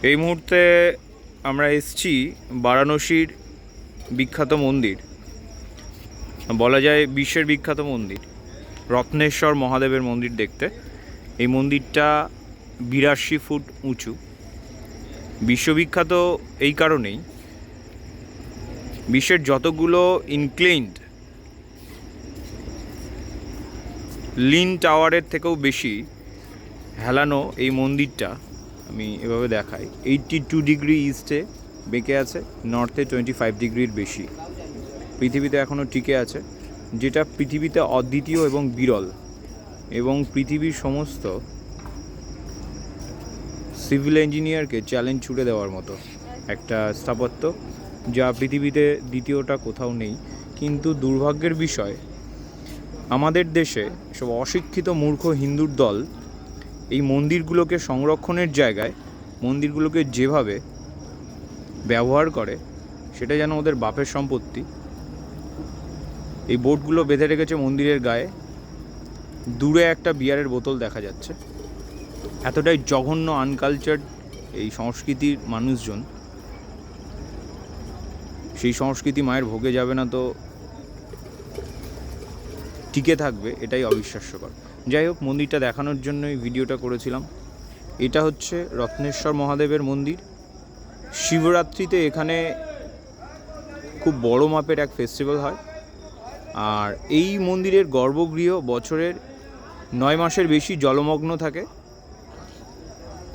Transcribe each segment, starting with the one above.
এই মুহূর্তে আমরা এসেছি বারাণসীর বিখ্যাত মন্দির, বলা যায় বিশ্বের বিখ্যাত মন্দির রত্নেশ্বর মহাদেবের মন্দির দেখতে। এই মন্দিরটা 82 ফুট উঁচু। বিশ্ববিখ্যাত এই কারণেই, বিশ্বের যতগুলো ইনক্লেইনড লিন টাওয়ারের থেকেও বেশি হেলানো এই মন্দিরটা, আমি এভাবে দেখাই, 82 ডিগ্রি ইস্টে বেঁকে আছে, নর্থে 25 ডিগ্রির বেশি। পৃথিবীতে এখনও টিকে আছে, যেটা পৃথিবীতে অদ্বিতীয় এবং বিরল, এবং পৃথিবীর সমস্ত সিভিল ইঞ্জিনিয়ারকে চ্যালেঞ্জ ছুড়ে দেওয়ার মতো একটা স্থাপত্য, যা পৃথিবীতে দ্বিতীয়টা কোথাও নেই। কিন্তু দুর্ভাগ্যের বিষয়, আমাদের দেশে সব অশিক্ষিত মূর্খ হিন্দুর দল এই মন্দিরগুলোকে সংরক্ষণের জায়গায় মন্দিরগুলোকে যেভাবে ব্যবহার করে, সেটা যেন ওদের বাপের সম্পত্তি। এই বোর্ডগুলো বেঁধে রেখেছে মন্দিরের গায়ে, দূরে একটা বিয়ারের বোতল দেখা যাচ্ছে। এতটাই জঘন্য আনকালচার্ড এই সংস্কৃতির মানুষজন। সেই সংস্কৃতি মায়ের ভোগে যাবে না তো টিকে থাকবে, এটাই অবিশ্বাস্যকর। যাই হোক, মন্দিরটা দেখানোর জন্যই ভিডিওটা করেছিলাম। এটা হচ্ছে রত্নেশ্বর মহাদেবের মন্দির। শিবরাত্রিতে এখানে খুব বড় মাপের এক ফেস্টিভ্যাল হয়। আর এই মন্দিরের গর্ভগৃহ বছরের 9 মাসের বেশি জলমগ্ন থাকে।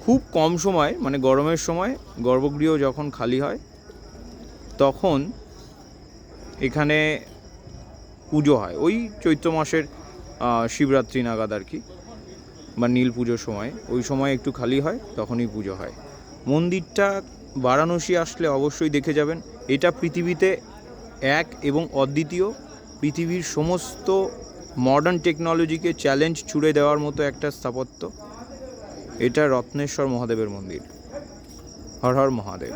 খুব কম সময়, মানে গরমের সময় গর্ভগৃহ যখন খালি হয়, তখন এখানে পুজো হয়। ওই চৈত্র মাসের শিবরাত্রি নাগাদ আর কি, বা নীল পুজোর সময়, ওই সময় একটু খালি হয়, তখনই পুজো হয়। মন্দিরটা বারাণসী আসলে অবশ্যই দেখে যাবেন। এটা পৃথিবীতে এক এবং অদ্বিতীয়, পৃথিবীর সমস্ত মডার্ন টেকনোলজিকে চ্যালেঞ্জ ছুড়ে দেওয়ার মতো একটা স্থাপত্য। এটা রত্নেশ্বর মহাদেবের মন্দির। হর হর মহাদেব।